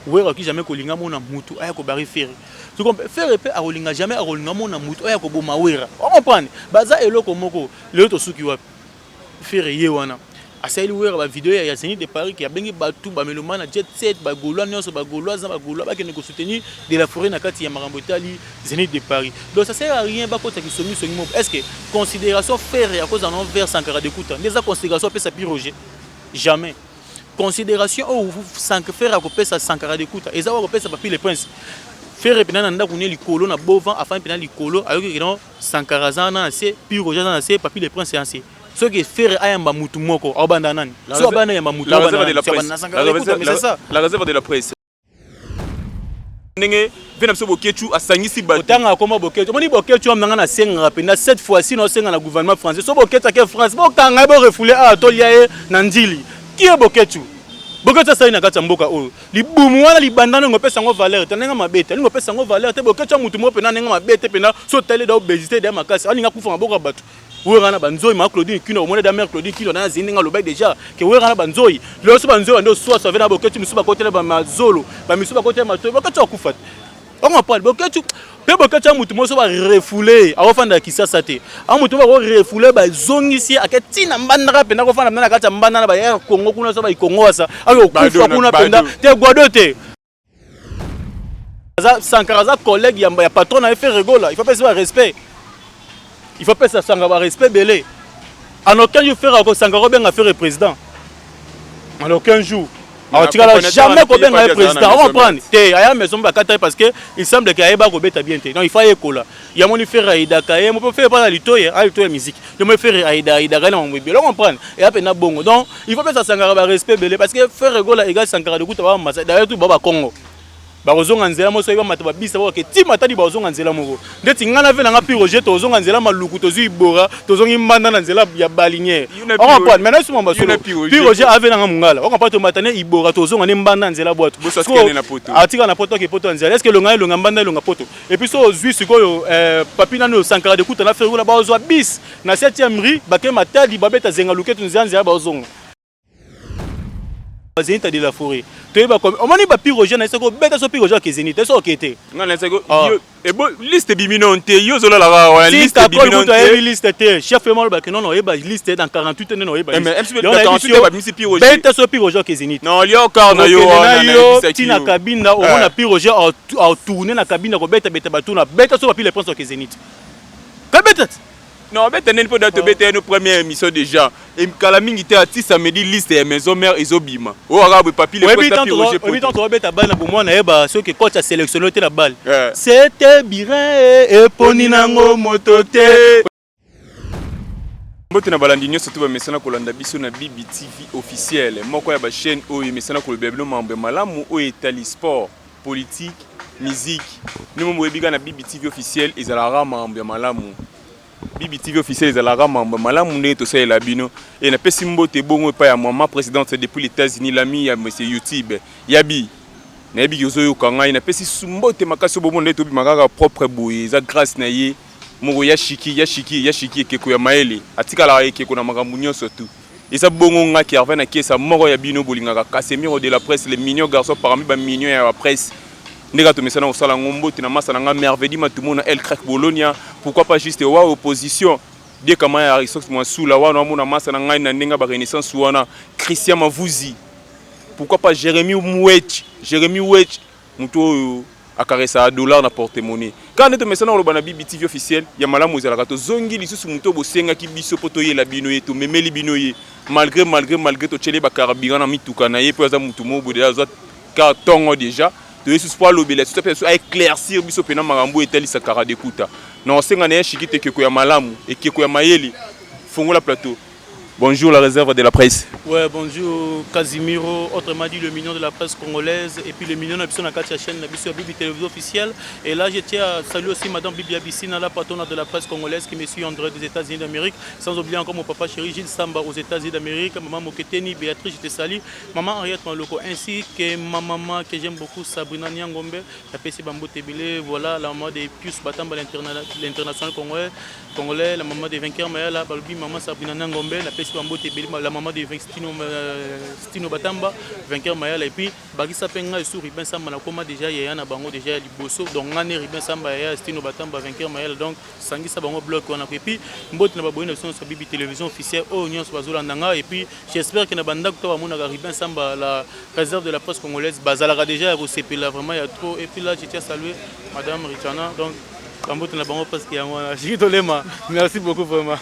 wera ki jamais kolinga mona mutu aya ko bari faire tu comprends faire pe akolinga jamais akolinga mona mutu aya ko boma wera on comprend baza eloko moko le to suki wa faire ye wana asali wera ba vidéo ya Zénith de Paris qui a bengi batu ba melomana jet set ba gaulois nyonso ba gaulois ba gaulois ba kene ko soutenir de la forêt na kati ya Marambo Tali Zénith de Paris donc ça sert à rien ba ko ta ki somi est-ce que considération faire à cause en envers Sankara d'écoute les considération peut s'appuyer Roger jamais considération ou sans faire à couper sa Sankara d'écoute et ça va couper sa papier les princes faire et pendant nanda kuni likolo na bovan afin pendant likolo ayo ki non Sankara zana c'est puis Roger zana c'est papier les princes c'est ainsi ce que faire ayamba mutu moko abanda nani so abanda yamba mutu abanda la réserve de la presse ndenge vena biso bokechu asangisi bato otanga koma bokechu moni bokechu amnanga na senga pena cette fois-ci no senga na gouvernement français so bokecha ke France bo kanga bo refouler a to liae na ndili qui est bokechu bokecha sai na kata mboka oyo libumu wana libandana ngopesa ngo valeur tanenga mabete ngopesa ngo valeur te bokecha mutu mo pena nenga mabete pena so tele da obésité da makasi alinga kufa mboka bato wera na banzoi ma Claudine kino mona da mère Claudine kilo na zininga lobai déjà ke wera na banzoi le so banzoi ndo so so vena bokechu musuba kotela ba mazolo ba misuba kotela mato bokecha kufa on parle bokechu pe bokecha mutu mo so ba refouler awofanda kisasa te a mutu ba ko refouler ba zongisi aketina mbandaka penda ko fanda na kata mbandana ba ya Congo kuna so ba ikongo asa ayo kufa kuna penda te gwado te Sankara za collègue ya patron na fait rigola il faut pas se respect. Il faut pas ça Sankara respect belé. En aucun jour faire que Sankara bien faire le président. En aucun jour. Alors tu vas jamais ko bien le président. On va prendre. Té aya maison ba kata parce que il semble que ayeba ko beta bien té. Non, il faut écola. Il y a mon faire aida kaye, mo peut faire pas la litoye, a litoye musique. Je me faire aida kana mo bien. On prend. Et après na bongo. Donc, il faut pas ça Sankara respect belé parce que faire rigola égal Sankara de kuta ba masa. D'ailleurs tout baba Congo. Bazonga nzela mo soyeba mata babisa ba ke ti mata di bazonga nzela moko ndeti ngana ve na pi Roger tozonga nzela maluku tozu ibora tozongi mbanda na nzela ya balinière on comprend maintenant suma basolo pi Roger ave na mungala on comprend to matane ibora tozonga ne mbanda nzela boîte atika na poto ke poto nzela est-ce que longa mbanda longa poto et puis so zui sikoyo papi na no Sankara de kuta na feru na bazwa bis na 7e rue bake matadi babeta zenga luketu nzela bazonga Zénith de la forêt. Tu es comme on m'a pas Roger na seko beta so Roger ke Zénith so okete. Ngana seko e bo liste biminonte yo zola la wa liste biminonte liste te chef mo ba ke non e ba liste dans 48 non e ba. Mais dans 48 ba misi Roger. Beta so Roger ke Zénith. Non lio car na yo na tina kabinda o mona Roger a tourner na kabinda ko beta batuna beta so pa les princes ke Zénith. Ka beta non, mais tu n'es pas dans nos premières émissions déjà. Et Kalamingi était à samedi liste et maison mère Isobima. Oh, arabe papier le poste papier Roger. Oui, tant on bête à balle pour moi na eba ceux qui coach a sélectionné la balle. C'était bien et poninango motote. Mbote na balandinyo surtout ba mesana kolanda biso na Bibi TV officiel. Moko ya ba chaîne oyo mesana ko bebelo mambe malamu oyo etali sport, politique, musique. Nous mo ebiga na Bibi TV officiel ezala mambe malamu. Bibi TV officiel ezalaka mamba malamu ndenge tosala bino et na pesi mbote bongo pa ya maman présidente depuis les États-Unis l'ami ya monsieur YouTube Yabi na yebi yozo kanga na pesi mbote makasi bomo ndenge tobi makaka propre boye za grâce na ye moko ya shiki ekeko ya maele atika la ekeko na makambu nyonso tout et ça bongo ngaki arva na kiesa moko ya bino bolingaka Casemiro de la presse les mignons garçons parmi ba mignons ya la presse. Ndega to mesana osala ngombo tina masa nga merveille matumona El Crack Bologna pourquoi pas juste wa opposition de kama ya Aristote Mwansula wana mona masa na ngai na ndenga ba renaissance wana Christian Mavuzi pourquoi pas Jérémy Wetch muto akaresa dollar na porte-monnaie quand neto mesana oloba na Bibi TV officiel ya malamu ezalaka to zongi lisusu muto bosenga ki biso poto ye la bino ye to memeli bino ye malgré to chele ba carburant na mituka na ye po za mutu mo bodela za carton déjà de Jesus pour l'obéler tout à éclaircir biso pena marambo etali Sankara d'écoute non senga na shikite keko ya malamu et keko ya mayeli fongola plateau. Bonjour la réserve de la presse. Ouais, bonjour Casimiro, autrement dit le million de la presse congolaise et puis le million de la chaîne Bibi Télévision officielle. Et là je tiens à saluer aussi Madame Bibi Abissina, la patronne de la presse congolaise qui me suit André des États-Unis d'Amérique. Sans oublier encore mon papa chéri Gilles Samba aux États-Unis d'Amérique, maman Moketeni, Béatrice, je te salue, maman Henriette Maloko, ainsi que ma maman que j'aime beaucoup, Sabrina Nyangombe, la PC Bambo Tebele, voilà la maman des Pius Batamba, l'international congolais, la maman des vainqueurs, mais la maman Sabrina Nyangombe, la pesi bambote la maman de Stino Batamba vainqueur Mayala et puis Bagisa Penga et sur Ruben Samba na koma déjà yaya na bango déjà liboso donc ngane Ruben Samba ya Stino Batamba vainqueur Mayala donc sangisa bango bloc on a et puis mbote na baboyina sur bibi télévision officielle au nyonso bazola ndanga et puis j'espère que na banda ko ba mona Ruben Samba la réserve de la presse congolaise bazala déjà recépé là vraiment il y a trop et puis là je tiens à saluer madame Richana donc merci beaucoup vraiment.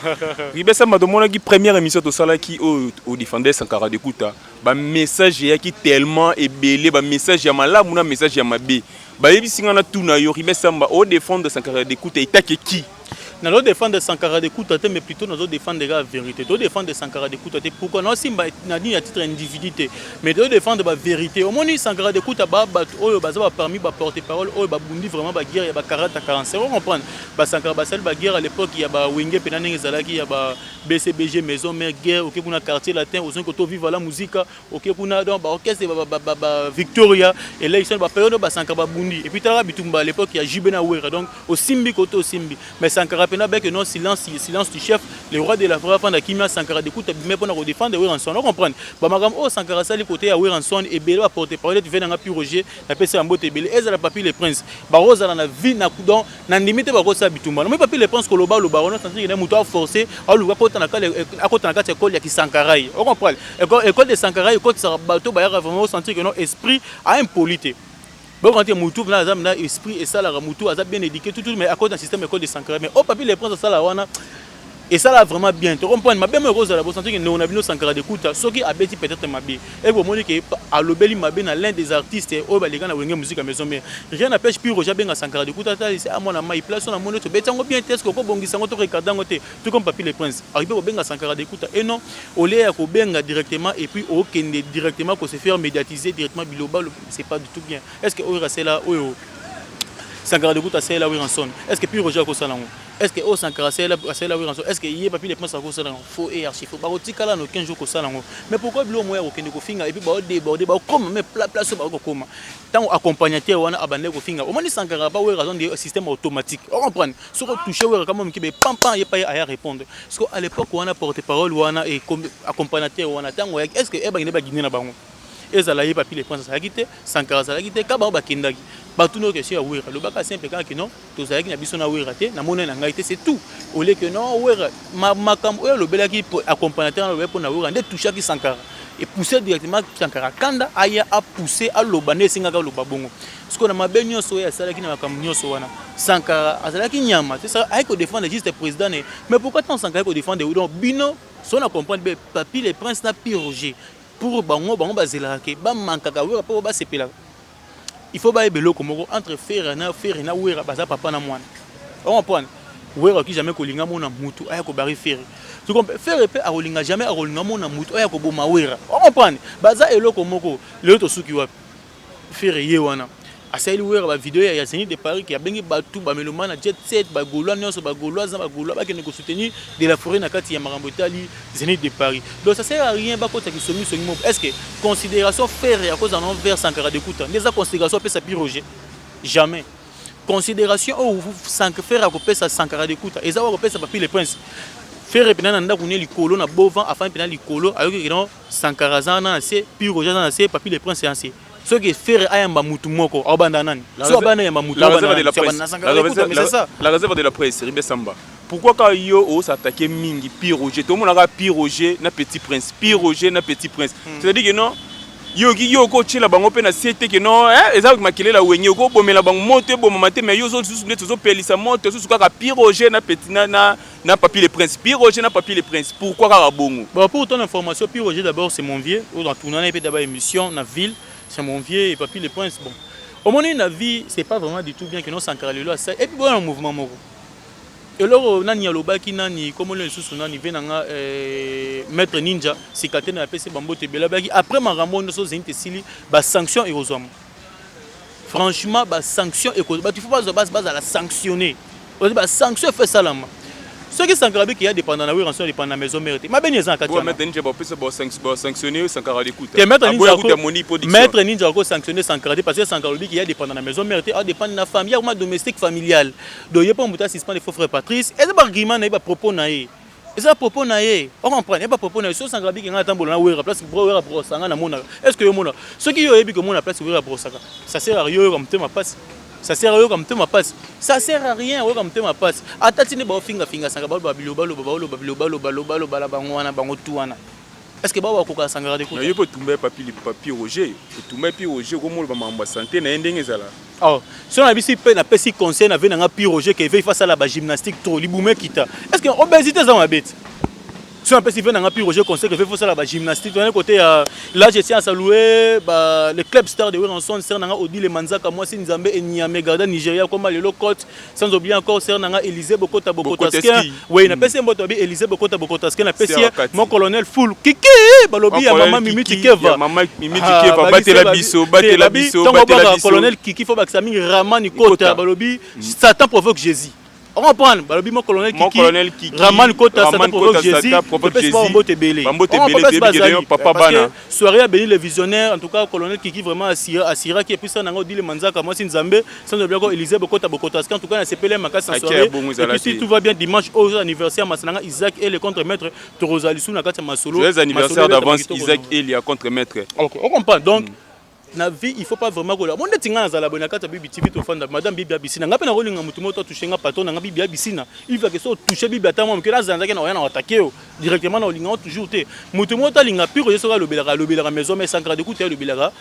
Ribesa Madomona qui première émission de Sala qui au défendait Sankara de Kouta. Ba message qui tellement ébélé, ba message ya mala muna message ya mabe. Ba yebi singana tuna yo Ribesa Mba au défendre Sankara de Kouta itake qui? Nous défendre Sankara de Kouta, mais plutôt nous défendre la vérité. Nous défendre Sankara de Kouta, pourquoi nous sommes à titre individualité, mais nous défendre la vérité. Au moins, Sankara de Kouta, parmi les porte-parole, il vraiment la guerre, il y a 40 à 45. On comprend. Sankara Bassel, la guerre à l'époque, il y a Wenge, Penaneng, Zalaki, il y a BCBG, Maison Mère, guerre, ok, on a quartier latin, aux gens qui vivent la musique, ok, on a donc orchestre, Victoria, et là, ils sont période Sankara Bundi. Et puis, à l'époque, il y a Jibena Ouera, donc au Simbi, côté au Simbi. Mais Sankara que non silence du chef le roi de la vraie femme Kimia Sankara de Kouta mais pour nous défendre Wiranson on comprend ba magam o Sankara sali côté à Wiranson et belo porter parole tu viens na pi Roger na pesa ambote bele ezala papi le prince ba rosa na vie na kudon na limite ba rosa bitumba mais papi le prince koloba lo baron sentir que muto a forcé a lu ko na kale akota na kati école ya Sankara on comprend école de Sankara école ça bateau ba vraiment sentir que non esprit a impolité. Bon, quand il y a Moutou, là, il y a esprit et ça, la Moutou, a bien éduqué, tout, mais à cause d'un système école de Sankara. Mais au papier, les princes, ça, là, et ça, là, vraiment bien. Tu comprends? Ma bien heureuse, la sentir que nous, on a vu Sankara de Kouta, ce qui a bêti peut-être ma bien. Et vous montrez que à l'obéli, ma bien, l'un des artistes, oh, les gars, on a musique à maison, mais rien n'empêche plus Roger bien à Sankara de Kouta, c'est à mon ami, place, on a mon autre, mais tu bien test, qu'on bon, ça, on te regarde, tout comme papier, les princes. Arrivé au bien à Sankara de Kouta, et non, au lait à bien directement, et puis au Kende directement, pour se faire médiatiser directement, biloba, c'est pas du tout bien. Est-ce que, oh, c'est là, oh, Sankara de Kouta, c'est là où il en sonne. Est-ce que puis Roger a ça là? Est-ce que oh Sankara c'est là où il en sonne? Est-ce que y a pas les princes à cause là? Faux et archi faux. Bah au tika là, nos 15 jours que ça là. Mais pourquoi bleu moi au Kende ko finga et puis bah déborder bah comme mais place bah comme tant accompagnateur on a abandonné ko finga. Au moins Sankara pas ouais raison des systèmes automatiques. On comprend. Sur toucher ouais quand même qui be pam pam y a pas à répondre. Parce qu'à l'époque on a porte-parole on a et accompagnateur on a tant est-ce que eh ben il n'est pas guiné na bango. Et ça là y papi les princes ça quitté Sankara ça quitté ka ba kindagi. Batou no question ya wera le baka simple quand que non to ça na biso na wera te na mona na ngaité c'est tout au lieu que non wera makam o le belaki accompagnateur na pour na wera ndé toucher ki Sankara et pousser directement Sankara kanda aya a pousser a lobane singa ka lobabongo parce que na mabenyo so ya sala ki na makam nyoso wana Sankara azala ki nyama c'est ça ay ko défendre juste le président mais pourquoi tant Sankara ko défendre donc bino so na comprendre papi les princes na Roger pour bango bazela ke ba mankaka wera pour ba sepela. Il faut pas être entre faire na ouera baza papa na mwana. On comprend. Ouera qui jamais kolinga mona mutu aya ko bari faire. Tu comprends? Faire pe a kolinga jamais a kolinga mona mutu aya ko boma ouera. On comprend. Baza eloko moko le to suki wa faire ye wana. Asali ouera ba vidéo ya Zénith de Paris qui a bengi batu ba melomana jet set ba golois nyonso ba golois ba ke ne ko soutenir de la forêt na kati ya Marambotali Zénith de Paris. Donc ça sert à rien ba ko ta ki somi mo. Est-ce que considération faire à cause en envers Sankara de Kouta les considération peut ça Roger jamais considération ou faire à cause ça Sankara de Kouta et ça va ça papi les princes faire pena nanda kuné likolo na bovan afin pena likolo avec que non Sankara zana c'est puis Roger zana c'est papi les princes c'est ce qui faire ayamba mutu moko abanda nani so abanda yamba mutu abanda la réserve de la presse Ribe Samba. Pourquoi quand yo o s'attaquer mingi Pi Roger tout le monde a Pi Roger na petit prince Pi Roger na petit prince c'est-à-dire que non yo ko tshela bango pe na siete que non eza makele la wenye ko bomela bango moto bomama te mais yo zo susu ndeto zo pelisa moto susu kaka Pi Roger na petit na papi le prince Pi Roger na papi le prince pourquoi kaka bongo bon pour ton information Pi Roger d'abord c'est mon vieux ou dans tournant et puis d'abord émission na ville c'est mon vieux et papi le prince bon au moment na vie c'est pas vraiment du tout bien que non Sankara lelo ça et puis bon un mouvement moko et alors nani alobaki nani comme le sous nani venanga maître ninja sikate na PC bambote belabaki après marambo no so zinte sili ba sanction et aux hommes franchement ba sanction et ba tu faut pas base à la sanctionner ba sanction fait ça là. Ce qui Sankara qui a dépendant na rançon dépendant na maison mérité ma ben ezan kati maître ninja ba pesa ba sanctionner Sankara de Kouta maître ninja ko sanctionner Sankara parce que Sankara qui a dépendant na maison mérité a dépendre na famille ou domestique familial donc il pas muta suspend les faux frères Patrice et ba argument na ba propos na Et ça propos na ye. On comprend, il y a pas propos na ye. So Sankara bi nga tambola na wera place bro wera brosanga na mona. Est-ce que yo mona? Ceux qui yo ebi que mona place wera brosanga. Ça sert à rien comme tema passe. Ça sert à rien comme tema passe. Ça sert à rien comme tema passe. Atatine ba finga sanga ba biloba la bangwana bango tuana. Est-ce que ba ko ka Sankara de ko? Na yo peut tomber papier Roger. Peut tomber papier Roger ko mo ba mamba santé na ndenge zala. Oh, si on a vu si peine à petit conseil na venanga pi Roger qui veut face à la gymnastique trop liboumé kita. Est-ce que obésité ça ma bête? Si on a si venanga pi Roger conseil qui veut face à la gymnastique de côté là je tiens à saluer le club star de Weranson Sernanga Odile Manzaka moi si Nzambe et Niamey Garda Nigeria comme le Locote sans oublier encore Sernanga Élysée Bokota Bokotaskien. Oui, na pesi mboto bi Élysée Bokota Bokotaskien na pesi mon colonel full kiki balobi ya maman Mimi Tikeva. Maman Mimi Tikeva battre la biso. Colonel Kiki faut baksaming Ramani Kota balobi Satan provoque Jésus. On comprend, balobi mon colonel Kiki Ramani Kota Satan provoque Jésus. Papa Bana. Soirée à béni les visionnaires en tout cas colonel Kiki vraiment assira qui est plus ça nango dit le manzaka moi si Nzambe sans oublier encore Élysée Bokota Bokotaskien en tout cas na CPL Makas en soirée. Et puis si tout va bien dimanche au anniversaire Masananga Isaac et le contre-maître Torozalisu na kati masolo. Joyeux anniversaire d'avance Isaac et Elia contre-maître. OK, on comprend donc na vie il faut pas vraiment que la monde tinga za la bonne kata bibi TV to fanda madame bibi abisina ngape na rolinga mutu moto toucher nga patron na bibi abisina il va que so toucher bibi atamo que na zanza ke na yana attaquer directement na rolinga toujours te mutu moto linga pire so le belera maison mais Sankara de côté le belera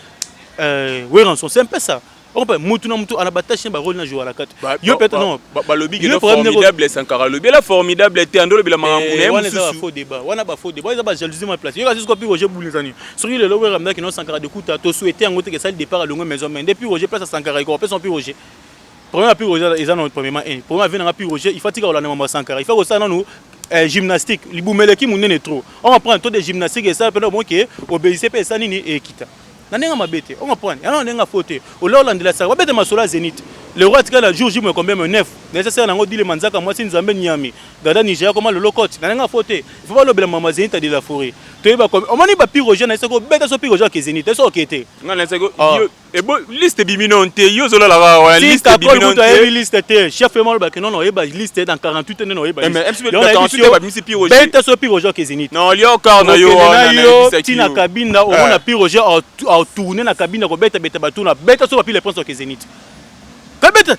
Weranson c'est un peu ça. On peut mutu na mutu anabata chien ba rôle na jouer à la carte. Yo peut non balobi que formidable Sankara le bela formidable était andolo bela mamune on a faux débat on a pas faux débat ils a jalousie ma place yo kasi ko pi Roger Boulizani sur le lower ramda que non Sankara de kuta to souhaiter en que ça le départ à longue maison mais depuis Roger place à Sankara ko son pi Roger premier pi Roger ils ont premièrement premier venir à pi Roger il faut tika la maman Sankara il faut que ça nous gymnastique libumeleki munene trop on va prendre tout des gymnastiques et ça pendant bon que obéissez pas ça nini et kita nanenga mabete on comprend alors nenga faute au Lolande la ça va bête masola Zénith le roi tika la jour J me combien 9 nécessaire nango dit le manzaka moi si Nzambe Niamey Garda Nigeria comme le Locote nanenga faute il faut pas le bela mama Zénith de la forêt tu ba comme on mani ba pi Roger na seko bête so pi Roger que Zénith so okete ngana seko yo et bon liste biminonte yo zola la liste biminonte liste te chef moi ba que non non ba liste dans 48 non ba mais MC 48 ba misi pi Roger bête so pi Roger que Zénith non lio car na yo na tina kabinda on a pi Roger a tourner na cabine ko bête batuna bête so ba pi les princes que Zénith bête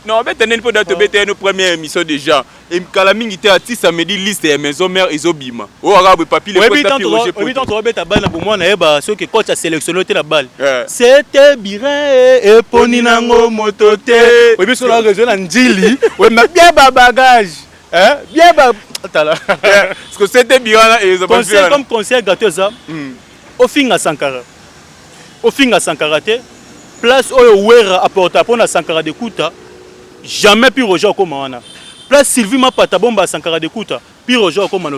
non bête n'est pas date bête nos première émission déjà et kalamingi te ati samedi liste ya maison mère izobima o arabe papier les princes pi Roger oui tant bête bana pour moi na eba ceux que coach a sélectionné la balle c'était bien et poni nango motote oui biso la raison na njili oui mais bien ba bagage hein bien ba tala parce que c'était bien et ils conseil comme conseil gâteau ça au finga Sankara te place oyo wera apporta pona Sankara de Kuta jamais pi Roger comme wana place Sylvie Mapata bomba Sankara de Kuta pi Roger comme no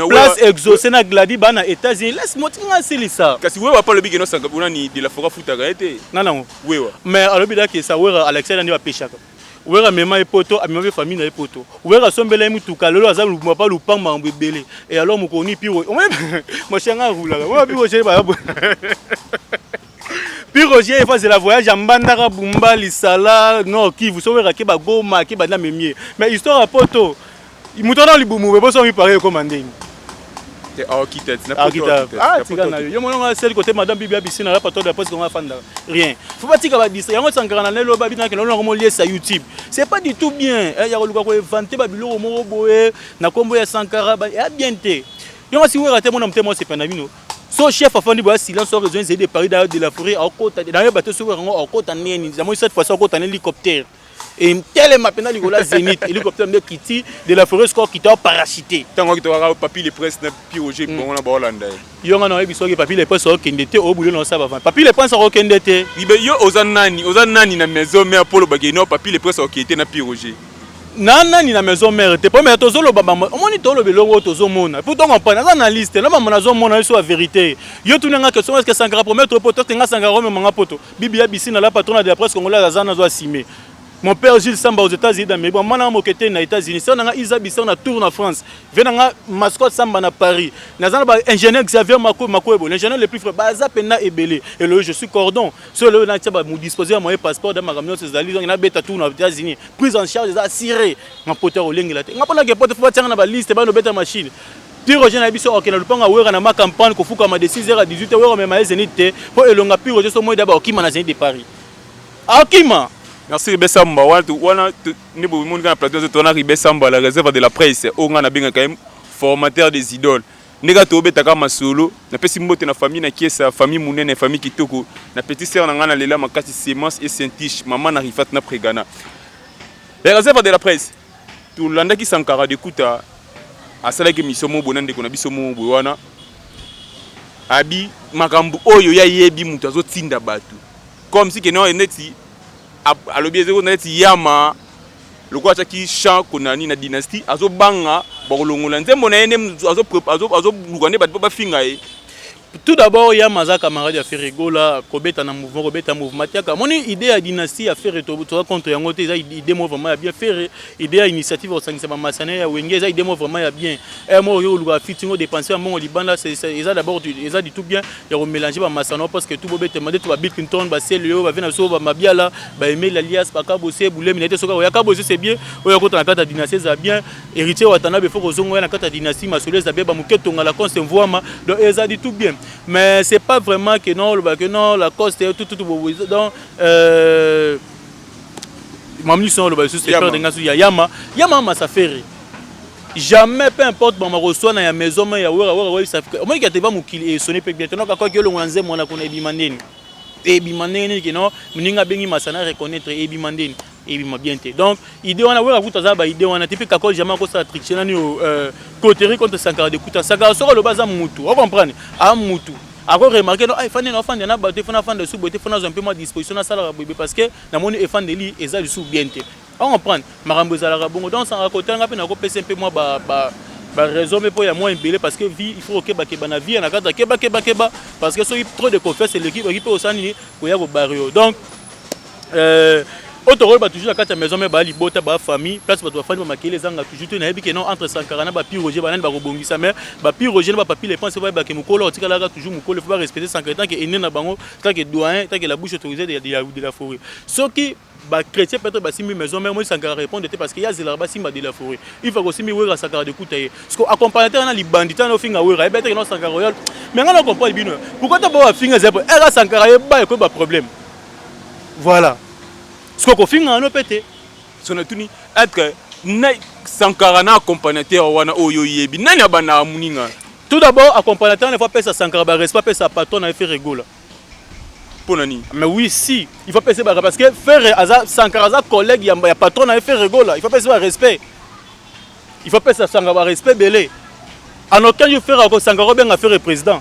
place exaucé na Gladi bana États-Unis laisse moi tinga silisa kasi wewa pas le big no Sankara ni de la forêt futaka été non wewa mais alobi da ke sa wera Alexander ni wa peshaka wera mema epoto amema famille na epoto wera sombela mutuka lelo aza luma pa lupamba mbebele et alors mokoni pi mo changa roula wa pi Roger ba Puis Roger il faisait la voyage en Bandara Bumba Lisala non qui vous savez que ba Goma qui ba na memie mais histoire à poto il mutona libumu bo so mi parler commanding c'est architecte tika na yo mona celle côté madame Bibi Abisina la pato de poste qu'on va fanda rien faut pas tika ba distrait yango Sankara na lelo ba bina ke non ko lier sa YouTube c'est pas du tout bien ya ko luka ko inventer ba biloko mo boye na kombo ya Sankara ba ya bien té yo si wera té mon homme té moi c'est pas na bino so chef afandi boya silence sur besoin de Paris d'ailleurs de la forêt en côte dans les bateaux sur en côte en neni jamais cette fois côte en hélicoptère et tel maintenant ligola Zénith hélicoptère de Kiti de la forêt score qui t'a parachuté tant que tu auras papier les presse na pi Roger bon na Hollande yo ngana biso ke papier les presse au kendete au boulot non ça va papier les presse au kendete yo ozanani na maison mais Apollo bageno papier les presse au qui était na pi Roger nana ni na maison mère te premier tozolo baba omoni tolo belongo tozomona pour ton comprendre na liste na mama nazomona so la vérité yo tunanga question est-ce que Sankara promettre poto tenga Sankara même manga poto bibi abisina la patronne de la presse congolaise azana zo assimé Mon père Gilles Samba aux États-Unis d'Amérique. Moi, je suis aux États-Unis. Si on a Isa Bissau, on a tourné en France. Je suis mascotte Samba à Paris. Je suis ingénieur Xavier Makoebo. L'ingénieur le plus frais. Bazapena et Belé. Et là, je suis cordon. Sur le je disposer de mon passeport dans ma camion. C'est ça. Il y a des tourné aux États-Unis. Prise en charge, assuré. Je suis au Lengue. Je suis dans la liste. Je suis machine. Puis Roger Nabiso, ok, le panga ouera na ma campagne ko fuka ma de 6h à 18h ouera me ma zenité pour elonga puis Roger so moi d'abord okima na zenit de Paris. Okima. Merci Ribé Samba. Wana ni bo monde na plateau to na Ribé Samba la réserve de la presse. O nga na benga quand même formateur des idoles. Nega to betaka masolo na pesi mbote na famille na kiesa famille munene famille kitoko na petit sœur na nga na lela makati Semence et Saint-Tiche maman na Rifat na Prégana. La réserve de la presse. Tout landaki Sankara de Kuta asalaki misomo bonande ko na bisomo bowana abi makambu oyo ya yebi mutu azotinda batu comme si que non eneti alobi ezeko neti yama lokwa chaki champ konani na dynastie azobanga bakolongola nzembo na ene azo lukane batu ba finga e. Tout d'abord, il y a Maza camarade à faire rigola, Kobeta na mouvement, Kobeta mouvement. Mon idée à dynastie à faire contre Yangote, idée moi vraiment bien faire, idée à initiative au sein de Massané, à Wengeza, idée moi vraiment bien. Et moi, je vais fitting dépenser à mon Liban là, c'est d'abord ils ont dit tout bien, il y a mélangé par Massano parce que tout le monde demandé tout va Bill Clinton, bah c'est Léo, va venir sauver ma bien là, bah aimer l'alias, pas Kabosé, Boulé, mais il y a Kabosé c'est bien, ou y a contre la carte à dynastie c'est bien, héritier Watanabe faut qu'on zongo la carte à dynastie, ma soleil ça bien, bah mouquet ton à la con c'est voix ma, donc ils ont dit tout bien. Mais c'est pas vraiment que non, la cause est tout donc mamni son le c'est peur de ngasu Yama ça fait jamais peu importe bon ma reçoit na ya maison mais ya wera ça fait moi qui était pas mukili et sonner peut bien non quoi que le nganze mona kona ebimandeni ebimandeni que non mninga bengi masana reconnaître ebimandeni ebima bien te donc idée on a wera kuta ba idée on a typique quoi jamais ko ça tricher nani côté contre Sankara de kuta Sankara sort le baza mutu on comprendre a mutu encore remarquer non il faut ne offendre na ba te fona fanda sous boté fona un peu ma disposition na sala bébé parce que na moni effort de li eza sous bien te on comprendre marambo za la bongo donc ça côté nga pe na ko pesa un peu moi ba raison mais pour y a moins belé parce que vie il faut que ba na vie na kata keba parce que so trop de confiance l'équipe peut osani ko ya ko barrio donc autre rôle toujours la carte maison mais ba libota ba famille place ba to famille ba makele zanga toujours te na yebi que non entre Sankara na ba pi Roger ba nani ba robongisa mais ba pi Roger ba papi les pense ba ke mukolo otika la toujours mukolo faut pas respecter Sankara tant que ene na bango tant que doyen tant que la bouche autorisée de la forêt ce qui ba chrétien peut-être ba simi maison mais moi Sankara répondre parce que ya zela ba simba de la forêt il faut aussi mi wera Sankara de kutaye parce que accompagnateur na li bandita no finga wera et peut-être non Sankara royal mais on comprend bien pourquoi ta ba finga zeba era Sankara e ba ko ba problème voilà. Ce qu'on fait en opété, son atuni être Sankara na accompagnateur wana oyo yebi nani abana muninga. Tout d'abord accompagnateur ne faut pas ça Sankara ba respect pas ça patron na fait rigola. Pour nani? Mais oui si, il faut passer parce que faire Sankara za collègue ya patron na fait rigola, il faut passer respect. Il faut pas ça Sankara respect belé. En aucun jour faire Sankara bien faire président.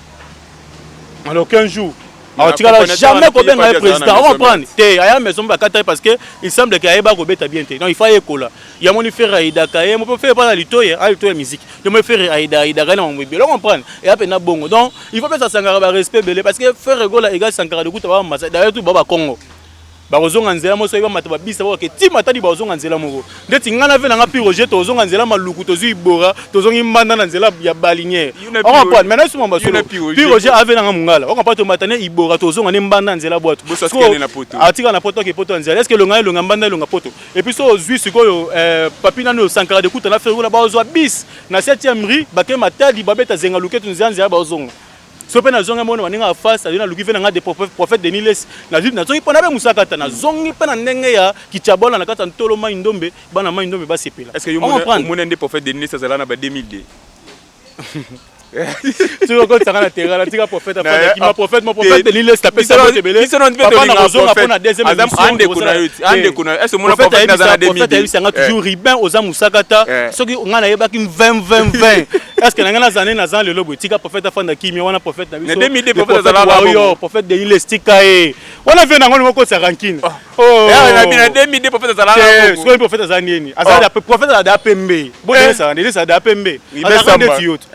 En aucun jour. Alors tu n'as jamais combien un président, on va prendre. Il y a une maison parce que il semble qu'il y a un bien. Non, il faut y aller. Il y a mon faire Aïda Kaye, on peut faire pas la litoye, la musique. Il faut faire Aïda Kaye, on va prendre. Et après na bongo. Donc il faut pas ça Sankara respect belé parce que faire rigoler égal Sankara de Kuta va massa. D'ailleurs tout baba Congo. Bazonga nzela mo so iba mataba bisa ba ke timata di bazonga nzela moko ndeti ngana ve na pi Roger tozonga nzela maluku tozui bora tozongi mbanda na nzela ya balinière on comprend maintenant suma basolo pi Roger ave na mungala on comprend to matane ibora tozonga ne mbanda nzela boîte atika na poto ke poto nzela est-ce que longa mbanda longa poto et puis so zui sikoyo papi na no Sankara de Kuta na ferula bazwa bis na 7e rue bake matadi babeta zenga luketu nzela bazonga so pe na zonga mona waninga face na luki ve na des prophètes de Niles na zip na zongi pona be musakata na zongi pe na ndenge ya kichabola na kata ntolo mai ndombe bana mai ndombe ba sepela est-ce que yo mona des prophètes de Niles ça là na ba 2002 tu veux quand ça na terra la tika prophète afin qui ma prophète de Niles taper ça be belé papa na zonga pona deuxième ande kuna est-ce que mona prophète na za 2002 ça nga toujours ribin oza musakata soki ngana yebaki 20 est-ce que ngana zané na zan le lobo tika prophète afin de kimi wana prophète na biso 2002 prophète za la prophète de Niles tika e wana ve na ngoni moko sa rankine oh na bina 2002 prophète za la ce que prophète za nini azala prophète za pembe bo ça ndeli ça da pembe azala ndeti yote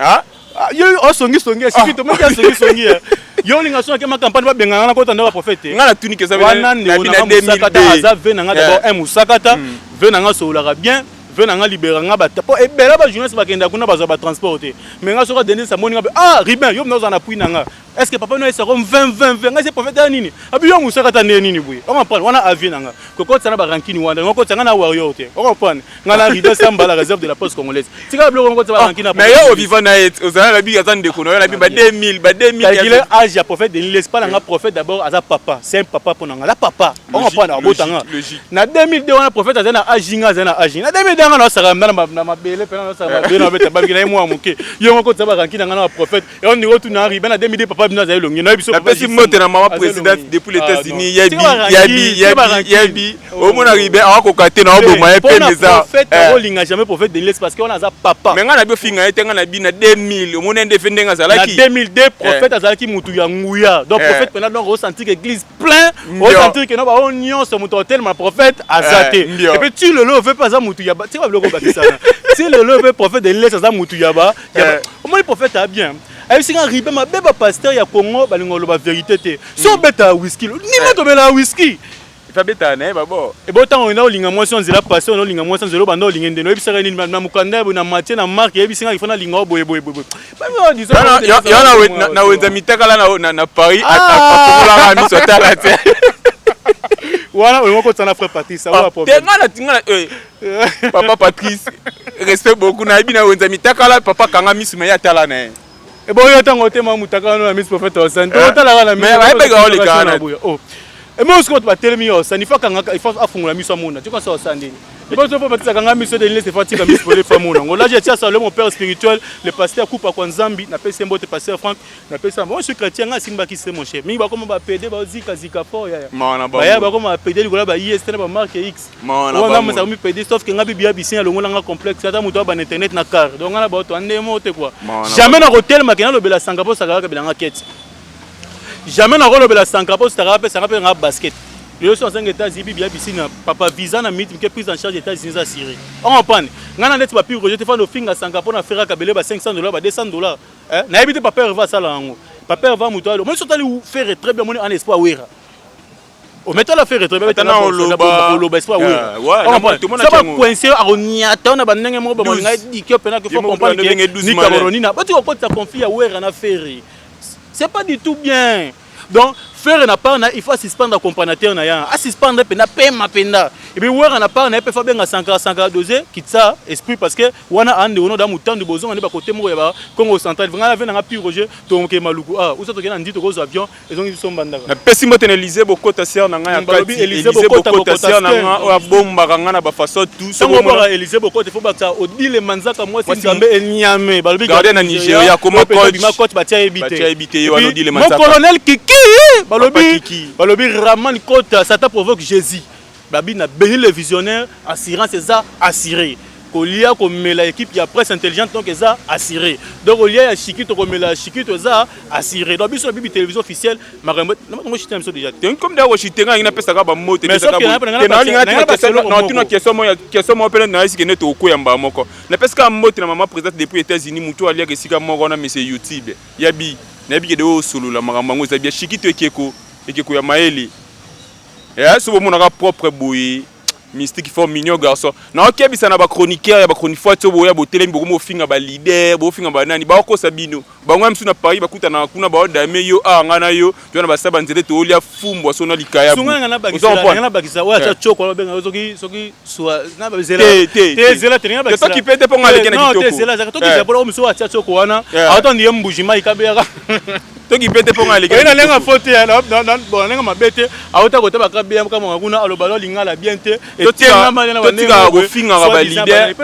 yo osongi songi sikito mo ya songi yo linga so ke ma campagne ba benga na ko tanda ba prophète ngala tuni ke ça wana ne ona musakata aza ve na nga d'abord un musakata ve na nga so la bien ve na nga libérer nga ba po e bela ba journaliste ba kenda kuna ba ba transporter mais nga so ka donner sa moni nga ah Ribin yo na za appui na nga est-ce que papa no esa comme 20 nga c'est prophète nini abi yo musakata nini boy on comprend wana avis na nga ko ko tsana ba rankini wanda ngo ko tsanga na warrior te on comprend nga na Rida Samba la réserve de la poste congolaise tika bloko ngo tsaba rankina mais yo vivant na et ozana la biga tande ko na bi ba 2000 calculer âge ya prophète de laisse pas nga prophète d'abord aza papa c'est un papa pour nga la papa on comprend na botanga na 2002 wana prophète azana âge nga azana âge na 2002 nga na sara na mabele pe na sara mabele na beta babiki na moi muke yo ngo tsaba rankina nga na prophète et on dirait tout na Ribin na 2002 papa bino azali longi na biso la pesi mote na maman présidente depuis les États-Unis yabi au mona Ribin a ko katé na oboma e pe meza prophète olinga jamais prophète de l'Est parce qu'on a za papa mais nga na bio finga etenga na bi na 2000 au mona ndefende nga zalaki na 2002 prophète azalaki mutu ya nguya donc prophète pendant donc ressenti que église plein ressenti que no ba onyon so mutu hotel ma prophète azate et puis tu le veut pas za mutu ya ba tu vas le bakisa si le veut prophète de l'Est za mutu ya ba au moins le prophète a bien et si quand Ribin ma beba pasteur ya Congo balingolo ba vérité te so beta whisky ni moto bela whisky fa beta na babo et bon tant on a linga moi on zela pasteur on linga moi on zelo bando linga ndeno ebisaka ni na mukanda na matie na marque ebisinga ifana linga boye ba yo na wenza mitakala na Paris a la miso tala te voilà on ko tsana frère Patrice ça va problème papa Patrice respect beaucoup na bina wenza mitakala papa kanga miso me ya tala na et bon yo tango te ma mutaka na miss prophète au centre tala na mais ba be ga oli kana oh et moi ce qu'on va telemi yo ça il faut kanga il faut afungula miso mona tu connais ça ndini et bon je faut batisa kanga miso de l'Est fatika miso pour les femmes mona ngola je tia ça le mon père spirituel le pasteur coupa kwa Nzambi na pesa mbote pasteur Franck na pesa moi je suis chrétien nga simba ki c'est mon cher mi ba comme ba PD ba zika fort ya ya ba comme ba PD likola ba IST na ba marque X on a mais ça mi PD sauf que nga bibia bisin longola nga complexe ata muto ba internet na car donc nga ba to ande mote quoi jamais na hotel makena lo bela sanga po saka ka bela nga quête jamais na rolo bela sanga po saka pe nga basket les gens sont en États-Unis bien piscine papa visa na meeting que prise en charge États-Unis à Syrie on comprend ngana net papier rejeté fa no finga sanga po na faire kabele ba $500 ba $200 na habite papa va ça là ngo papa va muto alo moi sotali faire très bien mon en espoir wera o meto la faire très bien maintenant on lo espoir wera ouais tout le monde a coincé a oniata na banenge mo ba nga di que pena que faut comprendre que ni Cameroun na ba tu ko ta conflit à wera na faire c'est pas du tout bien donc faire na part na il faut suspendre le comparateur na ya suspendre pena pema penda et puis wera na part na peut faire benga 100 doser kitsa esprit parce que wana ande ono da mutandu bozo ngane ba côté mo ya ba Congo central vanga la venga pi roger to ke maluku ah usa to ke na ndito ko avion et donc ils sont bandaka na pesi moto na Élysée bokota ser na nga ya kati Élysée bokota ser na nga o bomba nga na ba façon tout ça mo ba Élysée bokota faut ba ça odile manzaka moi c'est nzambe enyame balobi garder na Nigeria comme coach batia ebité yo odile manzaka mon colonel Kiki balobi Raman Kota ça t'a provoque Jésus babi na béni le visionnaire assurance ça assuré kolia komela équipe ya presse intelligente donc ça assuré donc kolia ya chikito komela chikito ça assuré donc biso bibi télévision officielle makambo moi je t'aime ça déjà comme d'ailleurs je t'ai ngina pesa ka ba moto pesa ka na tuna question mo pele na isi keneto okuyamba moko na pesa ka moto na maman présidente depuis États-Unis mutu alia kesika moko na monsieur YouTube yabi na bi ke de solo la makambo ngo za bien chikito ekeko ya maeli et ce moment na propre boui mystique fort mignon garçon na okebisa na ba chroniqueur ya ba chroniqueur to boya bo telemi bo mo finga ba leader bo finga ba nani ba ko sabino ba ngwa msu na Paris ba kuta na kuna ba dame yo ngana yo to na ba saba nzete to lia fumbo so na likaya bu sunga ngana bakisa wa cha choko benga soki soit na ba zela te zela te ngana bakisa to ki pete po ngale kena kitoko no te zela to ki zela msu wa cha choko wana autant ndiye mbujima ikabera to ki pete po ngale kena lenga faute ya bon lenga mabete autant ko te ba kabia kama nguna alobalo lingala bien te totika go finga ba leader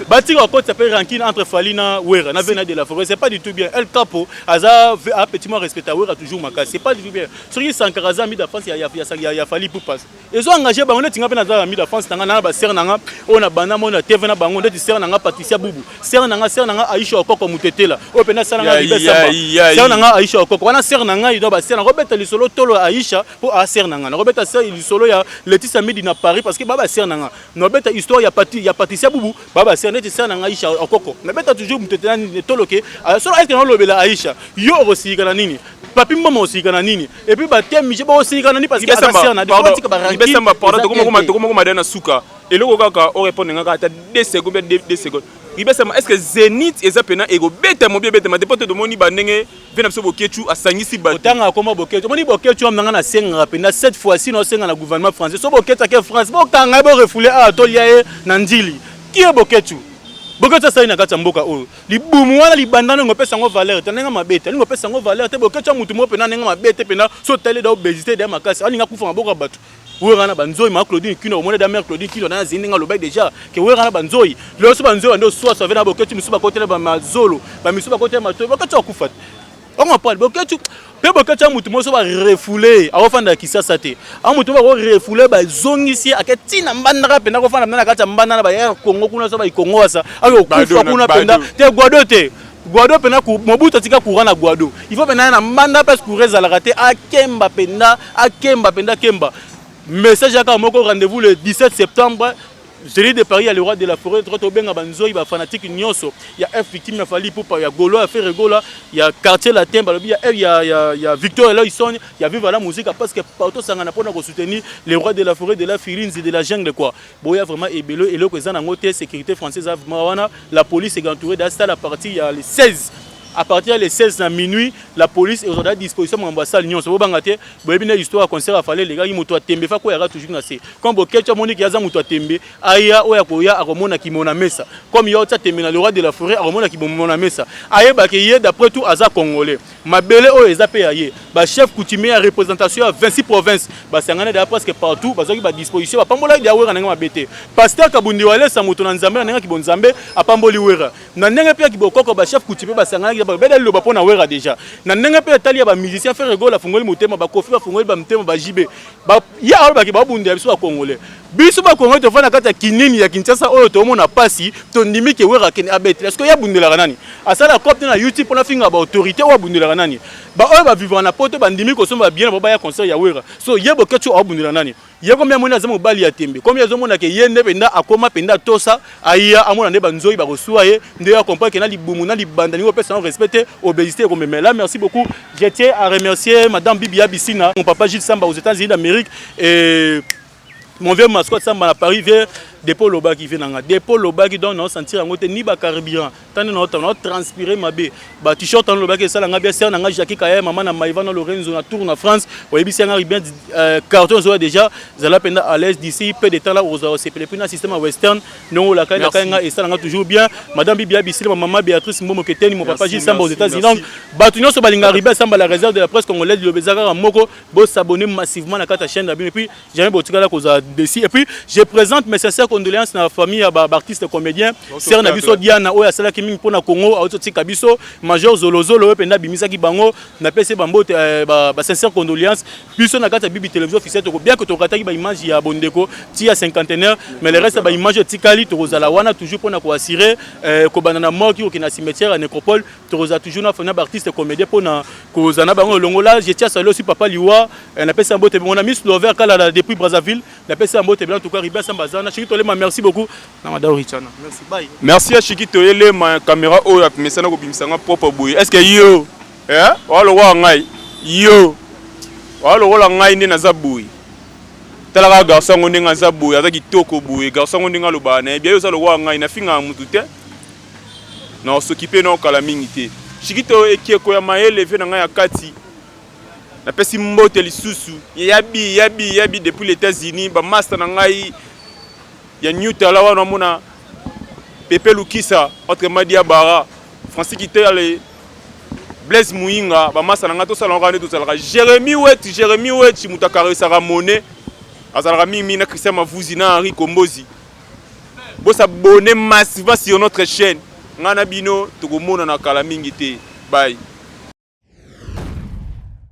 batika ko ça peut ranking entre Falina Wera na Vena de la Forêt c'est pas du tout bien El Capo aza a petit moins respecté Wera toujours maka c'est pas du tout bien sur qui Sankaraza mi da France ya Fali pour passer ils ont engagé ba on tinga pe na mi da France tanga na ba ser nanga on a bana mona TV na bango ndeti ser nanga Patricia Bubu ser nanga Aisha Okoko mutetela o pe na ser nanga Libe Samba ser nanga Aisha Okoko wana ser nanga il doit ba ser na robeta lisolo tolo Aisha pour a ser nanga robeta ser lisolo ya Laetitia Midi na Paris parce que baba sert nanga no beta histoire ya Patricia Boubou baba sert net sert nanga Aïcha okoko na beta toujours mutete na toloke solo est non lobela Aïcha yo aussi kana nini papi mama aussi kana nini et puis ba thème je ba aussi kana nini parce que baba sert na de politique ba ranking ibesamba pardon toko madana suka et le kaka o répondre ngaka ata 2 secondes 2 secondes ibesamba est-ce que Zénith eza pena ego beta mo beta ma déporté de moni ba ndenge vena so bokechu asangisi ba tanga koma bokechu moni bokechu am nanga na senga pena cette fois-ci no senga na gouvernement français so boketa ke France bo kanga bo refouler a to lié na ndili qui est bokechu bokechu sa ina kata mboka o libumu wana libandana ngopesa ngo valeur tanenga mabeta ngopesa ngo valeur te bokechu mutu mo pena nenga mabete pena so tele da obésité de makasi alinga kufa mboka batu Ouerana banzoi ma Claudine Kino au monde de mère Claudine Kino na zinga lo bec déjà que ouerana banzoi le so banzoi ndo soit sauver na boketu musuba côté ba mazolo ba misuba côté mato boketu akufat on parle boketu pe boketu mutu mo so ba refouler a ofanda kisasa te a mutu ba refouler ba zongisi aketina mbandaka penda ko fanda na kata mbandana ba ya Congo kuna so ba Congo asa ayo kufa kuna penda te Guado te Guado pena ku Mobutu tika courant na Guado il faut pena na mbanda parce que reza la raté a Kemba penda Kemba. Message à Kamoko, rendez-vous le 17 septembre. Génie de Paris à le roi de la forêt. Trop bien à Banzo, il va fanatique Nyonso. Il y a F victime, il a fallu pour il y a Golo à faire Regola. Il y a quartier latin, il y a Victor et là ils sont. Il y a vu la musique parce que partout ça n'a pas soutenir les rois de la forêt, de la Firine et de la jungle quoi. Bon il y a vraiment ébélé et là que ça n'a pas sécurité française à la police est entourée d'asta la partie il y a les 16. À partir des 16 à minuit, la police est aujourd'hui à disposition de l'ambassade Lyon. C'est bon, il y a une histoire concert à fallait les gars, ils m'ont tembe, fa quoi il toujours nassé. Comme beaucoup de monique yaza m'ont tembe, aya oya koya a remona qui mona mesa. Comme il y a autre tembe na le roi de la forêt a remona qui mona mesa. Aya ba kiye d'après tout aza congolais. Ma belle o ezapé aye. Ba chef coutumier à représentation à 26 provinces. Ba sangana da presque partout, ba zoki ba disposition, ba pambola dia wera nanga mabete. Pasteur Kabundi wale sa moto na Nzambe nanga ki bon Nzambe a pamboli wera. Na nanga pia ki bokoko ba chef coutumier ba sangana beda lo bapona wera déjà na ndenga pe tali ya ba musicien faire Regola fungoli mutema ba kofi ba fungoli ba mutema ba jibe ba ya alo ba ki ba bunde biso ba congolais biso ba congolais to fana kata kinini ya Kinshasa oyo to mona pasi to ndimi ke wera ken abete est-ce que ya bundela nani asala copte na YouTube pona finga ba autorité o bundela nani ba oyo ba vivre na poto ba ndimi ko somba bien ba ya concert ya wera so yebo ketu o bundela nani ye combien mona zamu bali ya tembe combien zo mona ke yende penda akoma penda tosa aya amona ne banzoi ba reçoit ye nde ya comprendre que na libumu na libanda ni opesa non respecter obésité comme mais là merci beaucoup je tiens à remercier madame Bibi Abissina mon papa Gilles Samba aux États-Unis d'Amérique et mon vieux mascotte Samba à Paris vers dépôt Loba qui vient dans dépôt Loba qui donne on sentir en côté ni ba carburant tant on transpirer ma bé ba t-shirt en Loba que ça nga bien ser nga Jackie Kaya maman na Maïva na Lorenzo na tour en France oui bien c'est bien carton soit déjà zala penda à l'aise d'ici peu de temps là aux c'est plus un système western non la Kaya et ça nga toujours bien madame Bibi Abissile maman Béatrice Mbomo Keteni mon papa Gilles Samba aux États-Unis donc ba tout so balinga arrivé Samba la réserve de la presse congolaise le Bezaka Moko bo s'abonner massivement à la chaîne et puis j'aime beaucoup là cause dessus et puis je présente mes sincères condoléances à la famille à artistes comédiens ser na biso Diana oya sala ki mingi pona Congo autotika biso major Zolozolo penda bimisa ki bango na pese bambo ba sincères condoléances biso na kata Bibi télévision officielle to bien que to kataki ba image ya Bondeko ti ya cinquantenaire mais le reste ba image tikali to rozala wana toujours pona ko assurer ko banana mort ki na cimetière à nécropole to roza toujours na famille artistes comédiens pona ko zana bango longola je tiens saluer aussi papa Liwa na pese mbote mon ami Slover kala depuis Brazzaville na pese mbote en tout cas Riba Sambazana Chiki Tolema merci beaucoup na madame Richana merci bye merci à Chiki Toyele ma caméra o ya mesana ko bimisanga propre boy est-ce que yo walo wa ngai yo walo wala ngai ni na zaboui talaka garçon ngondi nga zaboui azaki toko boy garçon ngondi nga lobana bien yo za lo wa ngai na finga mutu te na s'occuper na kala mingi te Chiki to ekieko ya maele ve na ngai ya kati na pesi mbote lisusu yabi depuis les États-Unis ba master na ngai ya Newton là wana mona Pepe Lukisa entre Madia Bara Francis Kitele Blaise Mouinga ba master na ngato sala ngane to sala Jérémy Wet mutakare sara monnaie azala mingi na Christian Mavuzi na Henri Kombozi bo s'abonner massivement sur notre chaîne ngana bino to ko mona na kala mingi te bye.